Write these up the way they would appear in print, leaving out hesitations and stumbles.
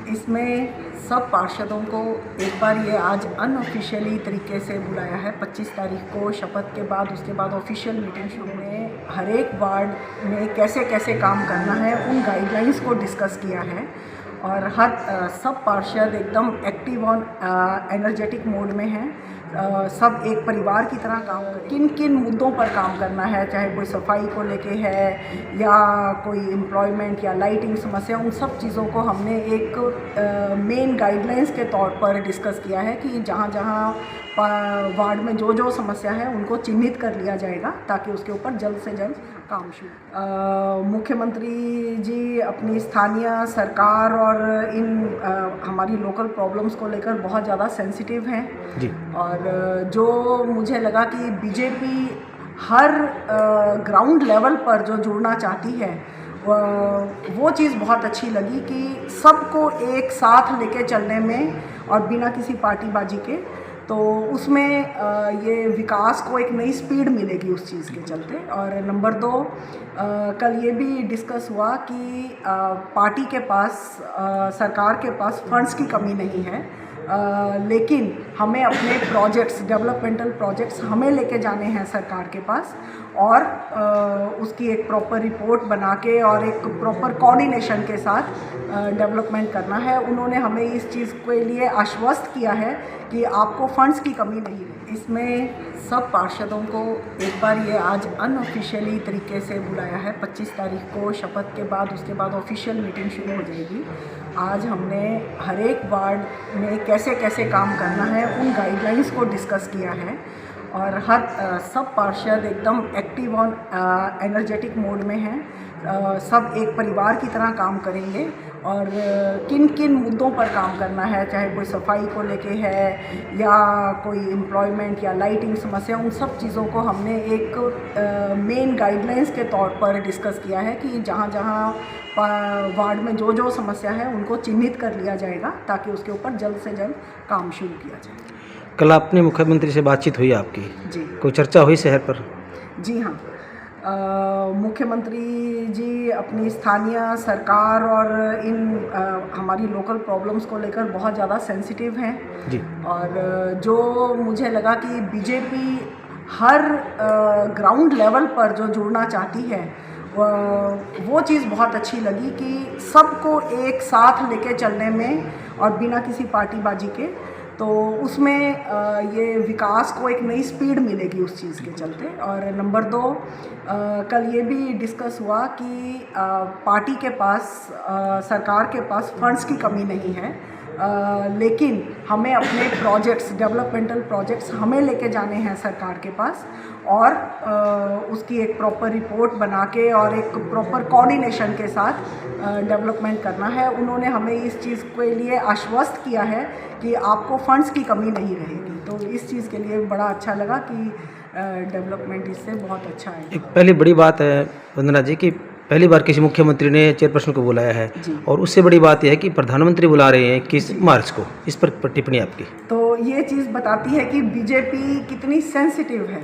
इसमें सब पार्षदों को एक बार ये आज अनऑफिशियली तरीके से बुलाया है 25 तारीख को शपथ के बाद। उसके बाद ऑफिशियल मीटिंग शुरू में हर एक वार्ड में कैसे कैसे काम करना है उन गाइडलाइंस को डिस्कस किया है। और सब पार्षद एकदम एक्टिव और एनर्जेटिक मोड में हैं। सब एक परिवार की तरह काम कर किन किन मुद्दों पर काम करना है, चाहे कोई सफाई को लेके है या कोई एम्प्लॉयमेंट या लाइटिंग समस्या, उन सब चीज़ों को हमने एक मेन गाइडलाइंस के तौर पर डिस्कस किया है कि जहाँ जहाँ वार्ड में जो जो समस्या है उनको चिन्हित कर लिया जाएगा ताकि उसके ऊपर जल्द से जल्द काम शुरू। मुख्यमंत्री जी अपनी स्थानीय सरकार और हमारी लोकल प्रॉब्लम्स को लेकर बहुत ज़्यादा सेंसिटिव हैं जी। और जो मुझे लगा कि बीजेपी हर ग्राउंड लेवल पर जो जुड़ना चाहती है वो चीज़ बहुत अच्छी लगी कि सबको एक साथ लेके चलने में और बिना किसी पार्टीबाजी के, तो उसमें ये विकास को एक नई स्पीड मिलेगी उस चीज़ के चलते। और नंबर 2, कल ये भी डिस्कस हुआ कि पार्टी के पास सरकार के पास फंड्स की कमी नहीं है, लेकिन हमें अपने प्रोजेक्ट्स, डेवलपमेंटल प्रोजेक्ट्स हमें लेके जाने हैं सरकार के पास और उसकी एक प्रॉपर रिपोर्ट बना के और एक प्रॉपर कोऑर्डिनेशन के साथ डेवलपमेंट करना है। उन्होंने हमें इस चीज़ के लिए आश्वस्त किया है कि आपको फंड्स की कमी नहीं है। इसमें सब पार्षदों को एक बार ये आज अनऑफिशियली तरीके से बुलाया है 25 तारीख को शपथ के बाद। उसके बाद ऑफिशियल मीटिंग शुरू हो जाएगी। आज हमने हर एक वार्ड में कैसे कैसे काम करना है उन गाइडलाइंस को डिस्कस किया है और सब पार्षद एकदम एक्टिव और एनर्जेटिक मोड में हैं। सब एक परिवार की तरह काम करेंगे और किन किन मुद्दों पर काम करना है, चाहे कोई सफाई को लेके है या कोई एम्प्लॉयमेंट या लाइटिंग समस्या, उन सब चीज़ों को हमने एक मेन गाइडलाइंस के तौर पर डिस्कस किया है कि जहाँ जहाँ वार्ड में जो जो समस्या है उनको चिन्हित कर लिया जाएगा ताकि उसके ऊपर जल्द से जल्द काम शुरू किया जाए। कल आपने मुख्यमंत्री से बातचीत हुई आपकी? जी। कोई चर्चा हुई शहर पर? जी हाँ, मुख्यमंत्री जी अपनी स्थानीय सरकार और हमारी लोकल प्रॉब्लम्स को लेकर बहुत ज़्यादा सेंसिटिव हैं जी। और जो मुझे लगा कि बीजेपी हर ग्राउंड लेवल पर जो जुड़ना चाहती है वो चीज़ बहुत अच्छी लगी कि सबको एक साथ लेके चलने में और बिना किसी पार्टीबाजी के, तो उसमें ये विकास को एक नई स्पीड मिलेगी उस चीज़ के चलते। और नंबर 2, कल ये भी डिस्कस हुआ कि पार्टी के पास सरकार के पास फंड्स की कमी नहीं है, लेकिन हमें अपने प्रोजेक्ट्स, डेवलपमेंटल प्रोजेक्ट्स हमें लेके जाने हैं सरकार के पास और उसकी एक प्रॉपर रिपोर्ट बना के और एक प्रॉपर कोऑर्डिनेशन के साथ डेवलपमेंट करना है। उन्होंने हमें इस चीज़ के लिए आश्वस्त किया है कि आपको फंड्स की कमी नहीं रहेगी, तो इस चीज़ के लिए बड़ा अच्छा लगा कि डेवलपमेंट इससे बहुत अच्छा है। एक पहली बड़ी बात है वंदना जी कि पहली बार किसी मुख्यमंत्री ने चेयरपर्सन को बुलाया है और उससे बड़ी बात यह है कि प्रधानमंत्री बुला रहे हैं 21 मार्च को। इस पर टिप्पणी आपकी? तो ये चीज़ बताती है कि बीजेपी कितनी सेंसिटिव है।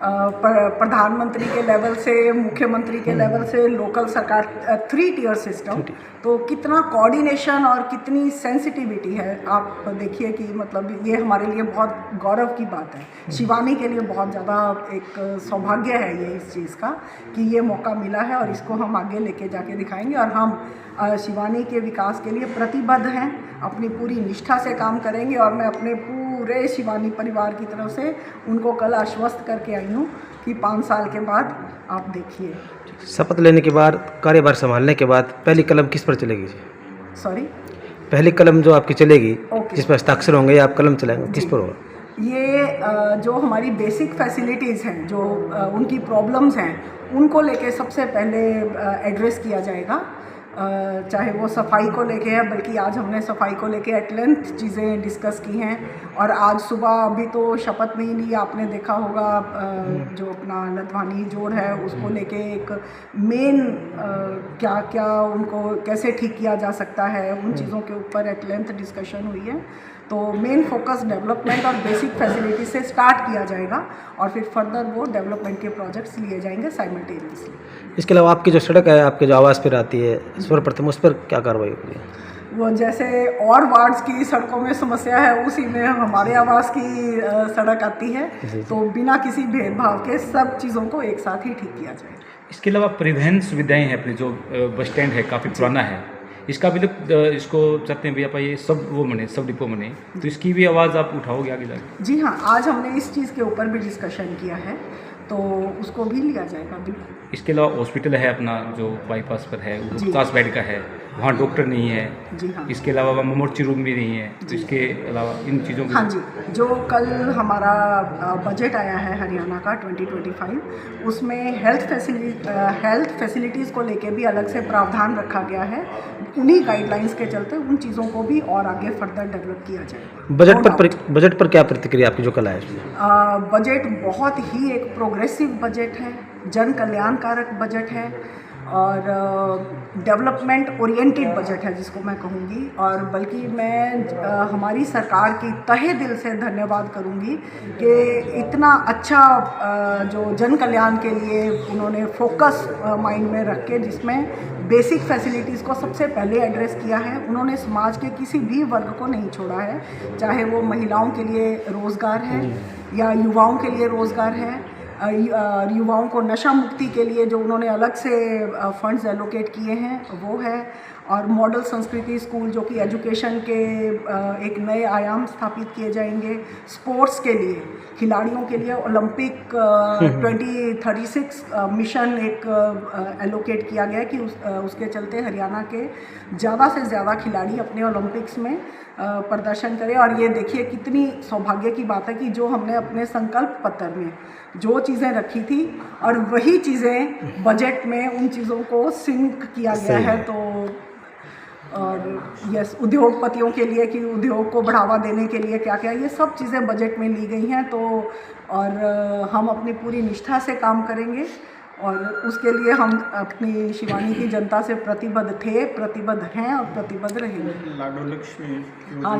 प्रधानमंत्री के लेवल से, मुख्यमंत्री के लेवल से, लोकल सरकार, 3 टियर सिस्टम, तो कितना कोऑर्डिनेशन और कितनी सेंसिटिविटी है। आप देखिए कि मतलब ये हमारे लिए बहुत गौरव की बात है। शिवानी के लिए बहुत ज़्यादा एक सौभाग्य है ये इस चीज़ का कि ये मौका मिला है और इसको हम आगे लेके जाके दिखाएंगे और हम शिवानी के विकास के लिए प्रतिबद्ध हैं, अपनी पूरी निष्ठा से काम करेंगे। और मैं अपने पूरे शिवानी परिवार की तरफ से उनको कल आश्वस्त करके आई हूँ कि 5 साल के बाद आप देखिए। शपथ लेने के बाद, कार्यभार संभालने के बाद पहली कलम किस पर चलेगी? सॉरी, पहली कलम जो आपकी चलेगी, जिस पर हस्ताक्षर होंगे या आप कलम चलाएंगे, किस पर होगा? ये जो हमारी बेसिक फैसिलिटीज़ हैं, जो उनकी प्रॉब्लम्स हैं, उनको लेके सबसे पहले एड्रेस किया जाएगा। चाहे वो सफाई को लेके है, बल्कि आज हमने सफाई को लेके एट लेंथ चीज़ें डिस्कस की हैं। और आज सुबह अभी तो शपथ नहीं ली, आपने देखा होगा जो अपना लधवानी जोड़ है उसको लेके एक मेन क्या क्या उनको कैसे ठीक किया जा सकता है, उन चीज़ों के ऊपर एट लेंथ डिस्कशन हुई है। तो मेन फोकस डेवलपमेंट और बेसिक फैसिलिटी से स्टार्ट किया जाएगा और फिर फर्दर वो डेवलपमेंट के प्रोजेक्ट्स लिए जाएंगे साइमल्टेनियसली। इसके अलावा आपकी जो सड़क है, आपके जो आवास पर आती है, सर्वप्रथम उस पर क्या कार्रवाई होगी? वो जैसे और वार्ड्स की सड़कों में समस्या है, उसी में हमारे आवास की सड़क आती है। तो बिना किसी भेदभाव के सब चीज़ों को एक साथ ही ठीक किया जाए। इसके अलावा परिवहन सुविधाएं हैं, अपने जो बस स्टैंड है काफ़ी पुराना है, इसका भी इसको चाहते हैं भैया आप ये सब वो बने, सब डिपो बने, तो इसकी भी आवाज़ आप उठाओगे आगे जाके? जी हाँ, आज हमने इस चीज़ के ऊपर भी डिस्कशन किया है, तो उसको भी लिया जाएगा बिल्कुल। इसके अलावा हॉस्पिटल है अपना जो बाईपास पर है, वो 50 बेड का है, वहाँ डॉक्टर नहीं है। जी हाँ। इसके अलावा वहाँ मोर्ची रूम भी नहीं है, तो इसके अलावा इन चीज़ों हाँ जी, जो कल हमारा बजट आया है हरियाणा का 2025, उसमें हेल्थ फैसिलिटीज़ को लेके भी अलग से प्रावधान रखा गया है। उन्हीं गाइडलाइंस के चलते उन चीज़ों को भी और आगे फर्दर डेवलप किया जाएगा। बजट पर क्या प्रतिक्रिया आपकी जो कल आया है? बजट बहुत ही एक प्रोग्रेसिव बजट है, जन कल्याणकारक बजट है और डेवलपमेंट ओरिएंटेड बजट है जिसको मैं कहूँगी। और बल्कि मैं हमारी सरकार की तहे दिल से धन्यवाद करूँगी कि इतना अच्छा जो जन कल्याण के लिए उन्होंने फोकस माइंड में रख के, जिसमें बेसिक फैसिलिटीज़ को सबसे पहले एड्रेस किया है। उन्होंने समाज के किसी भी वर्ग को नहीं छोड़ा है, चाहे वो महिलाओं के लिए रोज़गार है या युवाओं के लिए रोज़गार है, युवाओं को नशा मुक्ति के लिए जो उन्होंने अलग से फंड्स एलोकेट किए हैं वो है, और मॉडल संस्कृति स्कूल जो कि एजुकेशन के एक नए आयाम स्थापित किए जाएंगे। स्पोर्ट्स के लिए, खिलाड़ियों के लिए ओलंपिक 2036 मिशन एक एलोकेट किया गया कि उसके चलते हरियाणा के ज़्यादा से ज़्यादा खिलाड़ी अपने ओलंपिक्स में प्रदर्शन करें। और ये देखिए कितनी सौभाग्य की बात है कि जो हमने अपने संकल्प पत्र में जो चीज़ें रखी थी और वही चीज़ें बजट में उन चीज़ों को सिंक किया गया है। तो और यस, उद्योगपतियों के लिए कि उद्योग को बढ़ावा देने के लिए क्या क्या, ये सब चीज़ें बजट में ली गई हैं। तो और हम अपनी पूरी निष्ठा से काम करेंगे और उसके लिए हम अपनी शिवानी की जनता से प्रतिबद्ध थे, प्रतिबद्ध हैं और प्रतिबद्ध रहेंगे।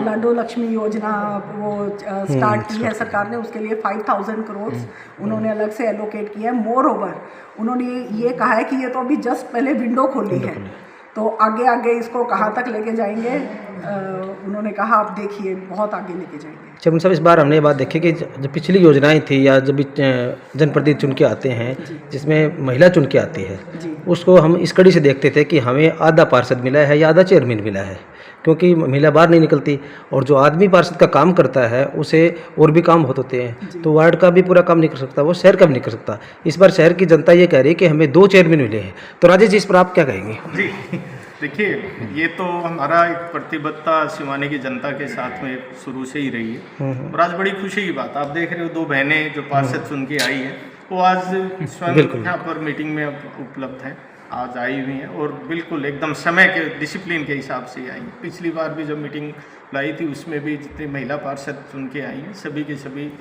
लाडो लक्ष्मी योजना वो स्टार्ट की है सरकार ने, उसके लिए 5000 करोड़ उन्होंने अलग से एलोकेट किया है। मोर ओवर उन्होंने ये कहा है कि ये तो अभी जस्ट पहले विंडो खोली है, तो आगे आगे इसको कहाँ तक लेके जाएंगे उन्होंने कहा आप देखिए बहुत आगे लेके जाएंगे। चमन साहब, इस बार हमने ये बात देखी कि जब पिछली योजनाएं थी या जब जनप्रतिनिधि चुन के आते हैं जिसमें महिला चुन के आती है, उसको हम इस कड़ी से देखते थे कि हमें आधा पार्षद मिला है या आधा चेयरमैन मिला है, क्योंकि महिला बाहर नहीं निकलती और जो आदमी पार्षद का काम करता है उसे और भी काम होते हैं, तो वार्ड का भी पूरा काम नहीं कर सकता, वो शहर का भी नहीं कर सकता। इस बार शहर की जनता ये कह रही है कि हमें 2 चेयरमैन मिले हैं, तो राजेश जी इस पर आप क्या कहेंगे? जी देखिए, ये तो हमारा एक प्रतिबद्धता शिवानी की जनता के साथ में शुरू से ही रही है और आज बड़ी खुशी की बात, आप देख रहे हो 2 बहनें जो पार्षद चुन के आई हैं वो आज स्वयं यहाँ पर मीटिंग में उपलब्ध हैं, आज आई हुई हैं और बिल्कुल एकदम समय के डिसिप्लिन के हिसाब से आई। पिछली बार भी जब मीटिंग लाई थी उसमें भी जितनी महिला पार्षद चुन के आई हैं सभी के सभी,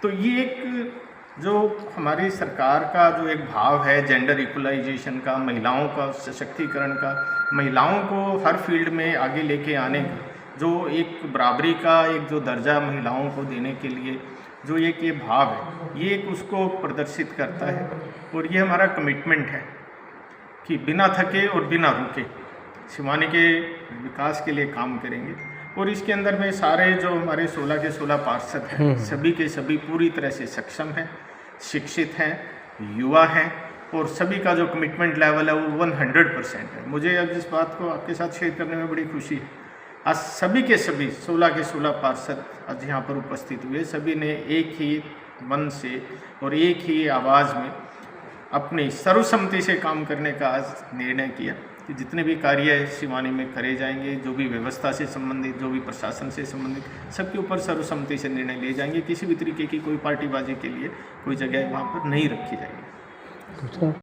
तो ये एक जो हमारी सरकार का जो एक भाव है जेंडर इक्वलाइजेशन का, महिलाओं का सशक्तिकरण का, महिलाओं को हर फील्ड में आगे लेके आने का, जो एक बराबरी का एक जो दर्जा महिलाओं को देने के लिए जो एक ये भाव है, ये एक उसको प्रदर्शित करता है। और ये हमारा कमिटमेंट है कि बिना थके और बिना रुके शिवानी के विकास के लिए काम करेंगे। और इसके अंदर में सारे जो हमारे 16 के 16 पार्षद हैं सभी के सभी पूरी तरह से सक्षम हैं, शिक्षित हैं, युवा हैं और सभी का जो कमिटमेंट लेवल है वो 100% है। मुझे अब इस बात को आपके साथ शेयर करने में बड़ी खुशी है, आज सभी के सभी 16 के 16 पार्षद आज यहाँ पर उपस्थित हुए, सभी ने एक ही मन से और एक ही आवाज़ में अपनी सर्वसम्मति से काम करने का आज निर्णय किया कि जितने भी कार्य शिवानी में करे जाएंगे, जो भी व्यवस्था से संबंधित, जो भी प्रशासन से संबंधित, सबके ऊपर सर्वसम्मति से निर्णय लिए जाएंगे। किसी भी तरीके की कोई पार्टीबाजी के लिए कोई जगह वहाँ पर नहीं रखी जाएगी।